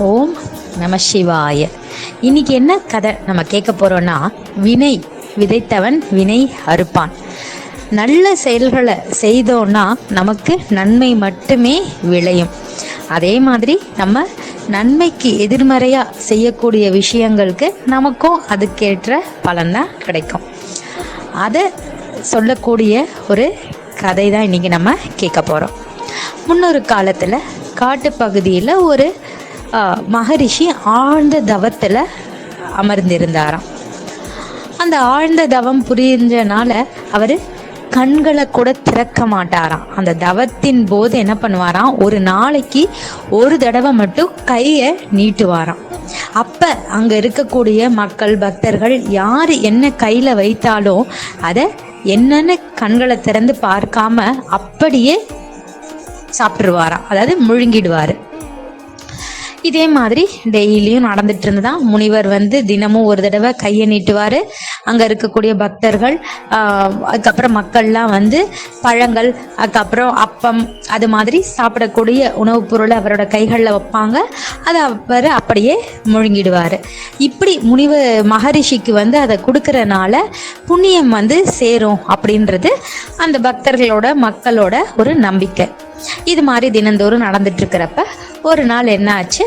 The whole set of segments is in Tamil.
ஓம் நம சிவாய. இன்னைக்கு என்ன கதை நம்ம கேட்க போறோம்னா, வினை விதைத்தவன் வினை அறுப்பான். நல்ல செயல்களை செய்தோன்னா நமக்கு நன்மை மட்டுமே விளையும். அதே மாதிரி நம்ம நன்மைக்கு எதிர்மறையாக செய்யக்கூடிய விஷயங்களுக்கு நமக்கும் அதுக்கேற்ற பலன்தான் கிடைக்கும். அதை சொல்லக்கூடிய ஒரு கதை தான் இன்றைக்கி நம்ம கேட்க போகிறோம். முன்னொரு காலத்தில் காட்டுப்பகுதியில் ஒரு மகரிஷி ஆழ்ந்த தவத்தில் அமர்ந்திருந்தாராம். அந்த ஆழ்ந்த தவம் புரிஞ்சனால அவர் கண்களை கூட திறக்க மாட்டாராம். அந்த தவத்தின் போது என்ன பண்ணுவாராம், ஒரு நாளைக்கு ஒரு தடவை மட்டும் கையை நீட்டுவாராம். அப்போ அங்கே இருக்கக்கூடிய மக்கள் பக்தர்கள் யார் என்ன கையில் வைத்தாலும் அதை என்னென்ன கண்களை திறந்து பார்க்காம அப்படியே சாப்பிட்டுருவாராம், அதாவது முழுங்கிடுவார். இதே மாதிரி டெய்லியும் நடந்துட்டு இருந்ததான். முனிவர் தினமும் ஒரு தடவை கையை நீட்டுவார். அங்கே இருக்கக்கூடிய பக்தர்கள் அதுக்கப்புறம் மக்கள்லாம் பழங்கள், அதுக்கப்புறம் அப்பம், அது மாதிரி சாப்பிடக்கூடிய உணவுப் பொருளை அவரோட கைகளில் வைப்பாங்க. அதை அவர் அப்படியே முழுங்கிடுவார். இப்படி மகரிஷிக்கு அதை கொடுக்கறனால புண்ணியம் சேரும் அப்படின்றது அந்த பக்தர்களோட மக்களோட ஒரு நம்பிக்கை. இது மாதிரி தினந்தோறும் நடந்துட்டு இருக்கிறப்ப ஒரு நாள் என்ன ஆச்சு,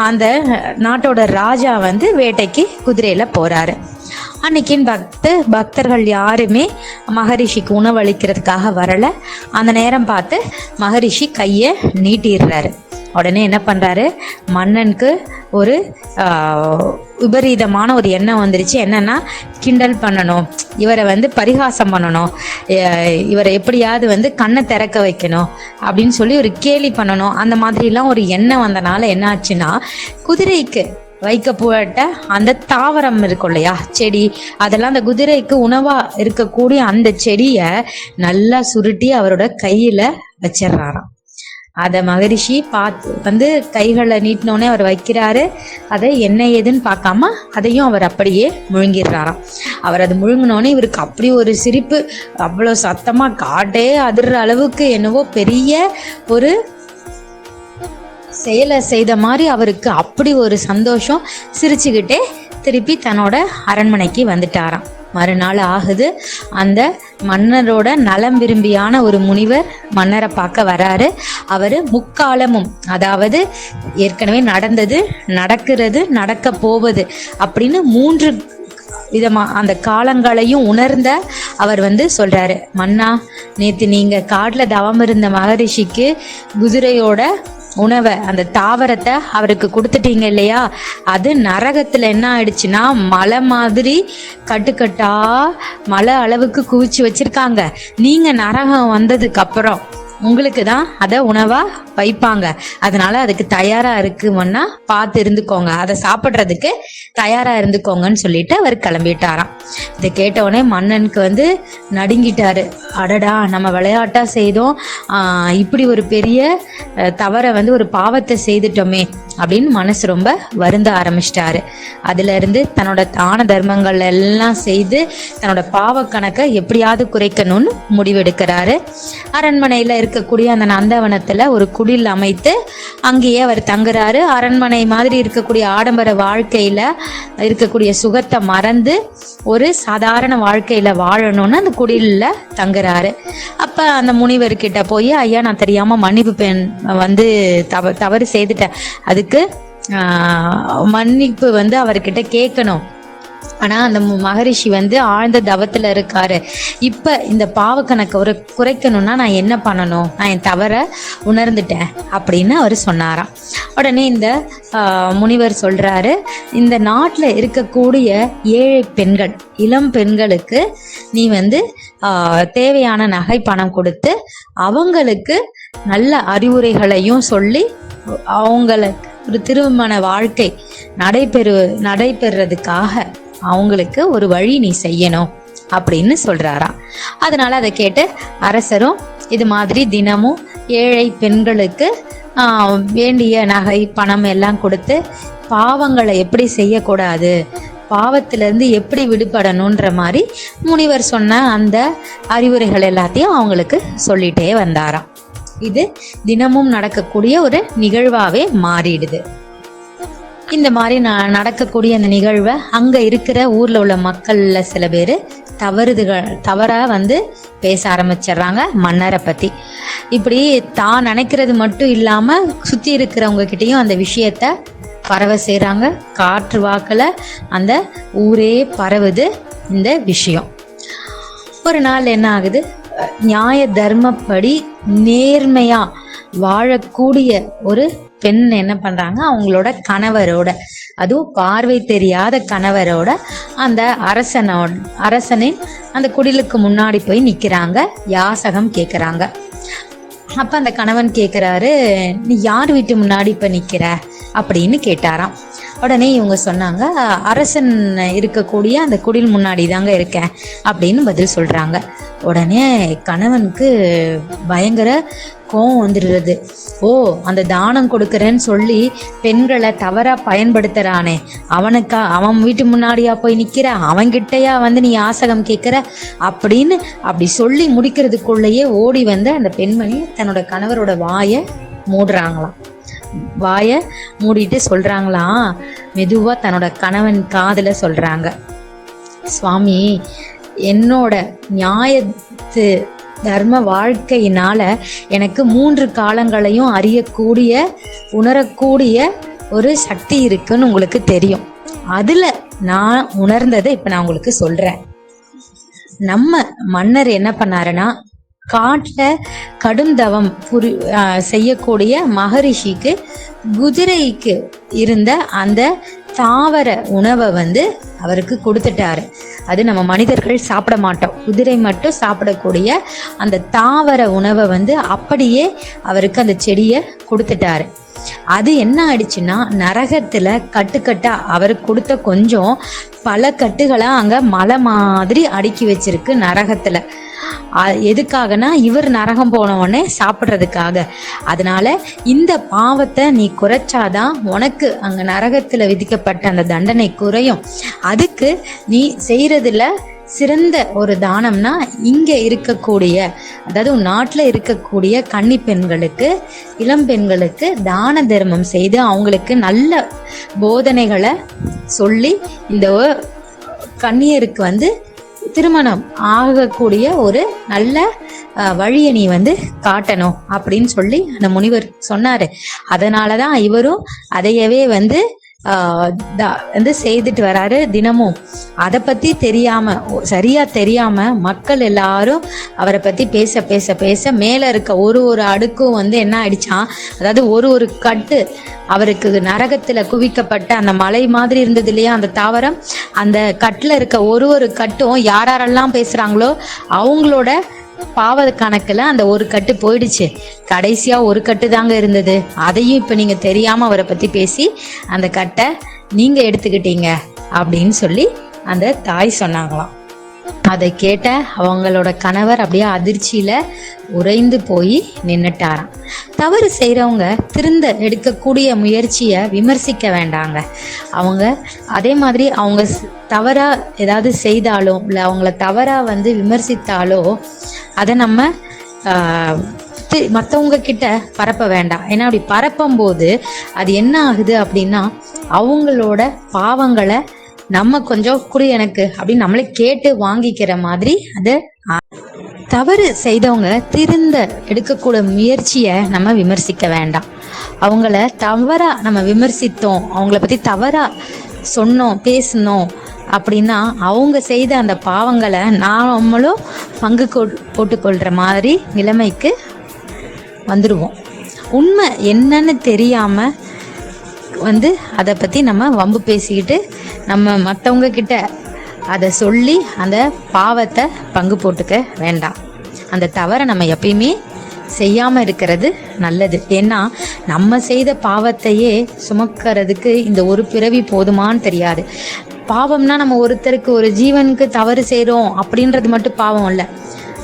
அந்த நாட்டோட ராஜா வேட்டைக்கு குதிரையில போறாரு. அன்னைக்குன்னு பக்தர்கள் யாருமே மகரிஷிக்கு உணவளிக்கிறதுக்காக வரல. அந்த நேரம் பார்த்து மகரிஷி கையை நீட்டிடுறாரு. உடனே என்ன பண்றாரு, மன்னனுக்கு ஒரு விபரீதமான ஒரு எண்ணம் வந்துருச்சு. என்னன்னா, கிண்டல் பண்ணணும், இவரை பரிகாசம் பண்ணணும், இவரை எப்படியாவது கண்ணை திறக்க வைக்கணும் அப்படின்னு சொல்லி ஒரு கேலி பண்ணணும். அந்த மாதிரிலாம் ஒரு எண்ணம் வந்தனால என்ன ஆச்சுன்னா, குதிரைக்கு வைக்கப்பட்ட அந்த தாவரம் இருக்கும் இல்லையா, செடி, அதெல்லாம் அந்த குதிரைக்கு உணவா இருக்கக்கூடிய அந்த செடியை நல்லா சுருட்டி அவரோட கையில வச்சிடறாராம். அதை மகரிஷி பார்த்து கைகளை நீட்டினோடனே அவர் வைக்கிறாரு. அதை என்ன ஏதுன்னு பார்க்காம அதையும் அவர் அப்படியே முழுங்கிடுறாராம். அவர் அது முழுங்கினோடனே இவருக்கு அப்படி ஒரு சிரிப்பு, அவ்வளோ சத்தமாக காட்டே அதிர்ற அளவுக்கு என்னவோ பெரிய ஒரு செயலை செய்த மாதிரி அவருக்கு அப்படி ஒரு சந்தோஷம். சிரிச்சுக்கிட்டே திருப்பி தன்னோட அரண்மனைக்கு வந்துட்டாராம். மறுநாள் ஆகுது. அந்த மன்னரோட நலம் விரும்பியான ஒரு முனிவர் மன்னரை பார்க்க வராரு. அவர் முக்காலமும், அதாவது ஏற்கனவே நடந்தது, நடக்கிறது, நடக்க போவது அப்படின்னு 3 விதமா அந்த காலங்களையும் உணர்ந்த அவர் சொல்றாரு, மன்னா, நேத்து நீங்க காட்டுல தவம் இருந்த மகரிஷிக்கு குதிரையோட உணவை, அந்த தாவரத்தை அவருக்கு கொடுத்துட்டீங்க இல்லையா, அது நரகத்துல என்ன ஆயிடுச்சுன்னா மலை மாதிரி கட்டுக்கட்டா மலை அளவுக்கு குவிச்சு வச்சிருக்காங்க. நீங்க நரகம் வந்ததுக்கு அப்புறம் உங்களுக்கு தான் அதை உணவா வைப்பாங்க. அதனால அதுக்கு தயாரா இருக்குமன்னா பார்த்து இருந்துக்கோங்க, அதை சாப்பிட்றதுக்கு தயாரா இருந்துக்கோங்கன்னு சொல்லிட்டு அவர் கிளம்பிட்டாராம். இதை கேட்டவுடனே மன்னனுக்கு நடுங்கிட்டாரு. அடடா, நம்ம விளையாட்டா செய்தோம், இப்படி ஒரு பெரிய தவறை ஒரு பாவத்தை செய்துட்டோமே அப்படின்னு மனசு ரொம்ப வருந்த ஆரம்பிச்சிட்டாரு. அதுல இருந்து தன்னோட தான தர்மங்கள் எல்லாம் செய்து தன்னோட பாவ கணக்கை எப்படியாவது குறைக்கணும்னு முடிவெடுக்கிறாரு. அரண்மனையில இருக்கக்கூடிய அந்த நந்தவனத்துல ஒரு குடில் அமைத்து அங்கேயே அவர் தங்குறாரு. அரண்மனை மாதிரி இருக்கக்கூடிய ஆடம்பர வாழ்க்கையில இருக்கக்கூடிய சுகத்தை மறந்து ஒரு சாதாரண வாழ்க்கையில வாழணும்னு அந்த குடில்ல தங்குறாரு. அப்ப அந்த முனிவர்கிட்ட போய், ஐயா, நான் தெரியாம மன்னிப்பு தவறு செய்துட்டேன், அதுக்கு மன்னிப்பு அவர்கிட்ட கேட்கணும். ஆனா அந்த மகரிஷி ஆழ்ந்த தவத்துல இருக்காரு. இப்ப இந்த பாவ கணக்கை ஒரு குறைக்கணும்னா நான் என்ன பண்ணணும், நான் என் தவற உணர்ந்துட்டேன் அப்படின்னு அவர் சொன்னாராம். உடனே இந்த முனிவர் சொல்றாரு, இந்த நாட்டுல இருக்கக்கூடிய ஏழை பெண்கள், இளம் பெண்களுக்கு நீ தேவையான நகை பணம் கொடுத்து அவங்களுக்கு நல்ல அறிவுரைகளையும் சொல்லி அவங்களுக்கு ஒரு திருமண வாழ்க்கை நடைபெறதுக்காக அவங்களுக்கு ஒரு வழி நீ செய்யணும் அப்படின்னு சொல்றாராம். அதனால அதை கேட்டு அரசரும் இது மாதிரி தினமும் ஏழை பெண்களுக்கு வேண்டிய நகை பணம் எல்லாம் கொடுத்து பாவங்களை எப்படி செய்யக்கூடாது, பாவத்திலிருந்து எப்படி விடுபடணுன்ற மாதிரி முனிவர் சொன்ன அந்த அறிவுரைகள் எல்லாத்தையும் அவங்களுக்கு சொல்லிட்டே வந்தாராம். இது தினமும் நடக்கக்கூடிய ஒரு நிகழ்வாவே மாறிடுது. இந்த மாதிரி நடக்கக்கூடிய அந்த நிகழ்வை அங்க இருக்கிற ஊர்ல உள்ள மக்கள்ல சில பேர் தவறா பேச ஆரம்பிச்சிடுறாங்க மன்னரை பத்தி. இப்படி தான் நினைக்கிறது மட்டும் இல்லாம சுத்தி இருக்கிறவங்க கிட்டயும் அந்த விஷயத்த பரவ செய்றாங்க. காற்று வாக்குல அந்த ஊரே பரவுது இந்த விஷயம். ஒரு நாள் என்ன ஆகுது, நியாய தர்மப்படி நேர்மையா வாழக்கூடிய ஒரு பெண் என்ன பண்றாங்க, அவங்களோட கணவரோட, அதுவும் பார்வை தெரியாத கணவரோட அந்த அரசனின் அந்த குடிலுக்கு முன்னாடி போய் நிக்கிறாங்க, யாசகம் கேட்குறாங்க. அப்ப அந்த கணவன் கேட்குறாரு, நீ யார் வீட்டு முன்னாடி இப்ப நிக்கிற அப்படின்னு கேட்டாராம். உடனே இவங்க சொன்னாங்க, அரசன் இருக்கக்கூடிய அந்த குடில் முன்னாடி தாங்க இருக்கேன் அப்படின்னு பதில் சொல்றாங்க. உடனே கணவனுக்கு பயங்கர கோவம் வந்துடுறது. ஓ, அந்த தானம் கொடுக்கறேன்னு சொல்லி பெண்களை தவறா பயன்படுத்துறானே, அவன் வீட்டு முன்னாடியா போய் நிக்கிற, அவன்கிட்டயா நீ யாசகம் கேட்கிற அப்படின்னு அப்படி சொல்லி முடிக்கிறதுக்குள்ளேயே ஓடி அந்த பெண்மணி தன்னோட கணவரோட வாயை மூடுறாங்களாம். வாயை மூடிட்டு சொல்றாங்களாம், மெதுவா தன்னோட கணவன் காதுல சொல்றாங்க, சுவாமி, என்னோட நியாயத்து தர்ம வாழ்க்கையினால எனக்கு 3 காலங்களையும் அறியக்கூடிய உணரக்கூடிய ஒரு சக்தி இருக்குன்னு உங்களுக்கு தெரியும். அதுல நான் உணர்ந்ததை இப்ப நான் உங்களுக்கு சொல்றேன். நம்ம மன்னர் என்ன பண்ணாருன்னா, காட்டுல கடும் தவம் செய்யக்கூடிய மகரிஷிக்கு குதிரைக்கு இருந்த அந்த தாவர உணவை அவருக்கு கொடுத்துட்டாரு. அது நம்ம மனிதர்கள் சாப்பிட மாட்டோம், குதிரை மட்டும் சாப்பிடக்கூடிய அந்த தாவர உணவை அப்படியே அவருக்கு அந்த செடியை கொடுத்துட்டாரு. அது என்ன ஆயிடுச்சுன்னா, நரகத்துல கட்டுக்கட்டா அவருக்கு கொடுத்த கொஞ்சம் பல கட்டுகளா அங்க மலை மாதிரி அடுக்கி வச்சிருக்கு நரகத்துல. எதுக்காகனா, இவர் நரகம் போன உடனே சாப்பிட்றதுக்காக. அதனால இந்த பாவத்தை நீ குறைச்சாதான் உனக்கு அங்க நரகத்துல விதிக்கப்பட்ட அந்த தண்டனை குறையும். அதுக்கு நீ செய்யறதுல சிறந்த ஒரு தானம்னா, இங்க இருக்கக்கூடிய, அதாவது நாட்டுல இருக்கக்கூடிய கன்னி பெண்களுக்கு, இளம் பெண்களுக்கு தான தர்மம் செய்து அவங்களுக்கு நல்ல போதனைகளை சொல்லி இந்த கன்னியருக்கு திருமணம் ஆகக்கூடிய ஒரு நல்ல வழியை நீ காட்டணும் அப்படின்னு சொல்லி அந்த முனிவர் சொன்னாரு. அதனாலதான் இவரும் அதையவே செய்துட்டு வராரு தினமும். அதை பத்தி சரியா தெரியாம மக்கள் எல்லாரும் அவரை பத்தி பேச பேச பேச மேல இருக்க ஒரு அடுக்கும் என்ன ஆயிடுச்சான், அதாவது ஒரு கட்டு அவருக்கு நரகத்துல குவிக்கப்பட்ட அந்த மலை மாதிரி இருந்தது இல்லையா அந்த தாவரம், அந்த கட்டுல இருக்க ஒரு கட்டும் யாரெல்லாம் பேசுறாங்களோ அவங்களோட பாவ கணக்குல அந்த ஒரு கட்டு போயிடுச்சு. கடைசியா ஒரு கட்டு தாங்க இருந்தது. அதையும் இப்ப நீங்க தெரியாம அவரை பத்தி பேசி அந்த கட்டை நீங்க எடுத்துக்கிட்டீங்க அப்படின்னு சொல்லி அந்த தாய் சொன்னாங்களாம். அதை கேட்ட அவங்களோட கணவர் அப்படியே அதிர்ச்சியில உறைந்து போய் நின்னுட்டாராம். தவறு செய்யறவங்க திருந்த எடுக்கக்கூடிய முயற்சியை விமர்சிக்க வேண்டாங்க. அவங்க அதே மாதிரி அவங்க தவறா ஏதாவது செய்தாலோ இல்லை அவங்கள தவறா விமர்சித்தாலோ அதை நம்ம மற்றவங்க கிட்ட பரப்ப வேண்டாம். ஏன்னா அப்படி பரப்பும் போது அது என்ன ஆகுது அப்படின்னா, அவங்களோட பாவங்களை நம்ம கொஞ்சம் குடி எனக்கு அப்படின்னு நம்மளே கேட்டு வாங்கிக்கிற மாதிரி. அது தவறு செய்தவங்க திருந்த எடுக்கக்கூடிய முயற்சியை நம்ம விமர்சிக்க வேண்டாம். அவங்கள தவறா நம்ம விமர்சித்தோம், அவங்கள பத்தி தவறா சொன்னோம், பேசணும் அப்படின்னா அவங்க செய்த அந்த பாவங்களை நாமளும் பங்கு போட்டுக்கொள்ற மாதிரி நிலைமைக்கு வந்துடுவோம். உண்மை என்னன்னு தெரியாம அதை பற்றி நம்ம வம்பு பேசிக்கிட்டு நம்ம மற்றவங்க கிட்ட அதை சொல்லி அந்த பாவத்தை பங்கு போட்டுக்க வேண்டாம். அந்த தவறை நம்ம எப்பயுமே செய்யாமல் இருக்கிறது நல்லது. ஏன்னா நம்ம செய்த பாவத்தையே சுமக்கிறதுக்கு இந்த ஒரு பிறவி போதுமான்னு தெரியாது. பாவம்னா நம்ம ஒருத்தருக்கு ஒரு ஜீவனுக்கு தவறு செய்கிறோம் அப்படின்றது மட்டும் பாவம் இல்லை.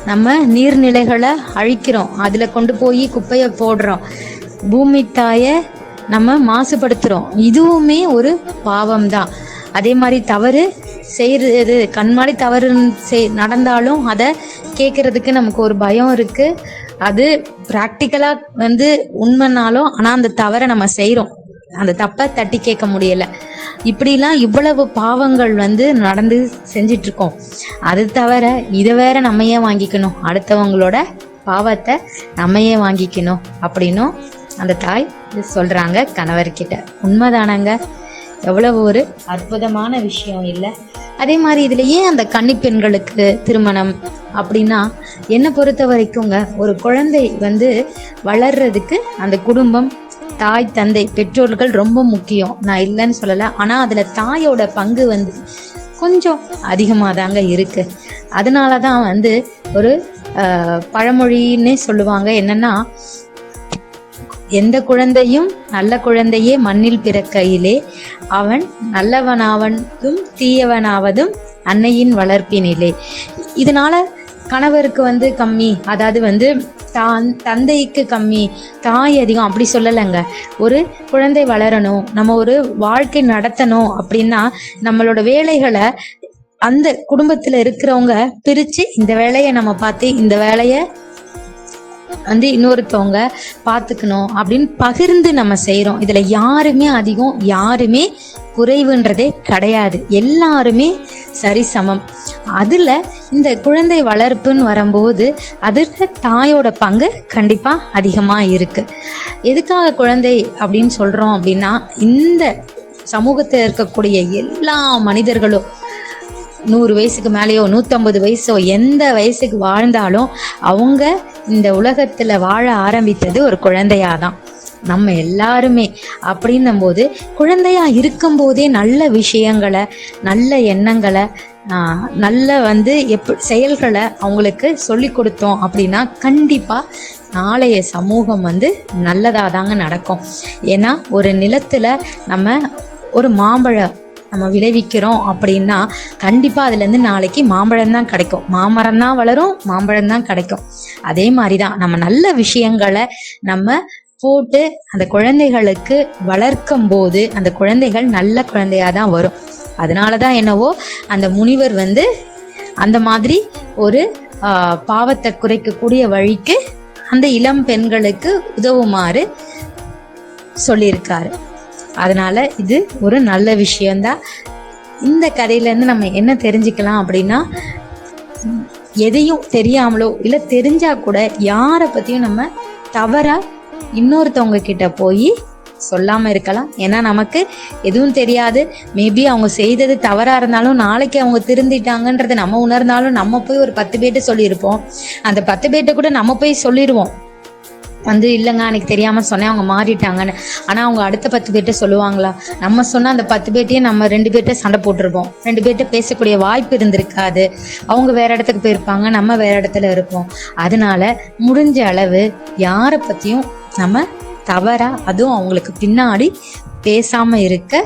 நம்ம நீர்நிலைகளை அழிக்கிறோம், அதில் கொண்டு போய் குப்பையை போடுறோம், பூமி தாயை நம்ம மாசுபடுத்துகிறோம், இதுவுமே ஒரு பாவம் தான். அதே மாதிரி தவறு செய்கிறது கண்மாடி தவறு நடந்தாலும் அதை கேட்கறதுக்கு நமக்கு ஒரு பயம் இருக்குது. அது ப்ராக்டிக்கலாக உண்மைனாலும் ஆனால் அந்த தவறை நம்ம செய்கிறோம். அந்த தப்பை தட்டி கேட்க முடியல. இப்படிலாம் இவ்வளவு பாவங்கள் நடந்து செஞ்சிட்டு இருக்கோம். அது தவிர இதை வேற நம்ம ஏன் வாங்கிக்கணும், அடுத்தவங்களோட பாவத்தை நம்ம ஏன் வாங்கிக்கணும் அப்படின்னும் அந்த தாய் சொல்றாங்க கணவர்கிட்ட. உண்மைதானங்க, எவ்வளவு ஒரு அற்புதமான விஷயம் இல்லை? அதே மாதிரி இதுல ஏன் அந்த கன்னி பெண்களுக்கு திருமணம் அப்படின்னா, என்னை பொறுத்த வரைக்குங்க, ஒரு குழந்தை வளர்றதுக்கு அந்த குடும்பம், தாய் தந்தை பெற்றோர்கள் ரொம்ப முக்கியம், நான் இல்லைன்னு சொல்லலை. ஆனால் அதில் தாயோட பங்கு கொஞ்சம் அதிகமாக தாங்க இருக்கு. அதனால தான் ஒரு பழமொழின்னே சொல்லுவாங்க, என்னன்னா, எந்த குழந்தையும் நல்ல குழந்தையே மண்ணில் பிறக்கையிலே அவன் நல்லவனாவதும் தீயவனாவதும் அன்னையின் வளர்ப்பினிலே. இதனால கணவருக்கு கம்மி, அதாவது தந்தைக்கு கம்மி, தாய் அதிகம் அப்படி சொல்லலைங்க. ஒரு குழந்தை வளரணும், நம்ம ஒரு வாழ்க்கை நடத்தணும் அப்படின்னா நம்மளோட வேலைகளை அந்த குடும்பத்துல இருக்கிறவங்க பிரிச்சு, இந்த வேலையை நம்ம பார்த்து இந்த வேலையை இன்னொருத்தவங்க பார்த்துக்கணும் அப்படின்னு பகிர்ந்து நம்ம செய்கிறோம். இதில் யாருமே அதிகம், யாருமே குறைவுன்றதே கிடையாது, எல்லாருமே சரிசமம். அதில் இந்த குழந்தை வளர்ப்புன்னு வரும்போது அதில் தாயோட பங்கு கண்டிப்பாக அதிகமாக இருக்குது. எதுக்காக குழந்தை அப்படின்னு சொல்கிறோம் அப்படின்னா, இந்த சமூகத்தில் இருக்கக்கூடிய எல்லா மனிதர்களும் 100 வயசுக்கு மேலேயோ 150 வயசோ எந்த வயசுக்கு வாழ்ந்தாலும் அவங்க இந்த உலகத்துல வாழ ஆரம்பித்தது ஒரு குழந்தையாதான், நம்ம எல்லாருமே. அப்படின்னும் போது குழந்தையா இருக்கும் போதே நல்ல விஷயங்களை, நல்ல எண்ணங்களை, நல்ல செயல்களை அவங்களுக்கு சொல்லி கொடுத்தோம் அப்படின்னா கண்டிப்பா நாளைய சமூகம் நல்லதாதாங்க நடக்கும். ஏன்னா ஒரு நிலத்துல நம்ம ஒரு மாம்பழம் நம்ம விளைவிக்கிறோம் அப்படின்னா கண்டிப்பாக அதுலேருந்து நாளைக்கு மாம்பழம் தான் கிடைக்கும், மாமரம் தான் வளரும், மாம்பழம் தான் கிடைக்கும். அதே மாதிரி தான் நம்ம நல்ல விஷயங்களை நம்ம போட்டு அந்த குழந்தைகளுக்கு வளர்க்கும் போது அந்த குழந்தைகள் நல்ல குழந்தையாக தான் வரும். அதனால தான் என்னவோ அந்த முனிவர் அந்த மாதிரி ஒரு பாவத்தை குறைக்கக்கூடிய வழிக்கு அந்த இளம் பெண்களுக்கு உதவுமாறு சொல்லியிருக்காரு. அதனால இது ஒரு நல்ல விஷயம்தான். இந்த கதையிலேருந்து நம்ம என்ன தெரிஞ்சுக்கலாம் அப்படின்னா, எதையும் தெரியாமலோ இல்லை தெரிஞ்சா கூட யாரை பற்றியும் நம்ம தவறா இன்னொருத்தவங்க கிட்ட போய் சொல்லாமல் இருக்கலாம். ஏன்னா நமக்கு எதுவும் தெரியாது, மேபி அவங்க செய்தது தவறாக இருந்தாலும் நாளைக்கு அவங்க திருந்திட்டாங்கன்றதை நம்ம உணர்ந்தாலும் நம்ம போய் ஒரு 10 பேர்ட்ட சொல்லியிருப்போம். அந்த 10 பேர்ட்ட கூட நம்ம போய் சொல்லிடுவோம் இல்லைங்க எனக்கு தெரியாமல் சொன்னேன், அவங்க மாறிட்டாங்கன்னு. ஆனால் அவங்க அடுத்த 10 பேர்ட்ட சொல்லுவாங்களா? நம்ம சொன்னால் அந்த 10 பேர்ட்டையும் நம்ம 2 பேர்ட்ட சண்டை போட்டிருப்போம், 2 பேர்ட்ட பேசக்கூடிய வாய்ப்பு இருந்திருக்காது. அவங்க வேற இடத்துக்கு போயிருப்பாங்க, நம்ம வேற இடத்துல இருப்போம். அதனால முடிஞ்ச அளவு யாரை பற்றியும் நம்ம தவறா, அதுவும் அவங்களுக்கு பின்னாடி பேசாமல் இருக்க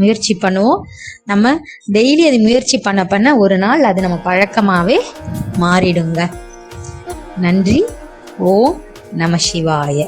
முயற்சி பண்ணுவோம். நம்ம டெய்லி அது முயற்சி பண்ண ஒரு நாள் அது நம்ம பழக்கமாகவே மாறிடுங்க. நன்றி. ஓம் நம சிவாய.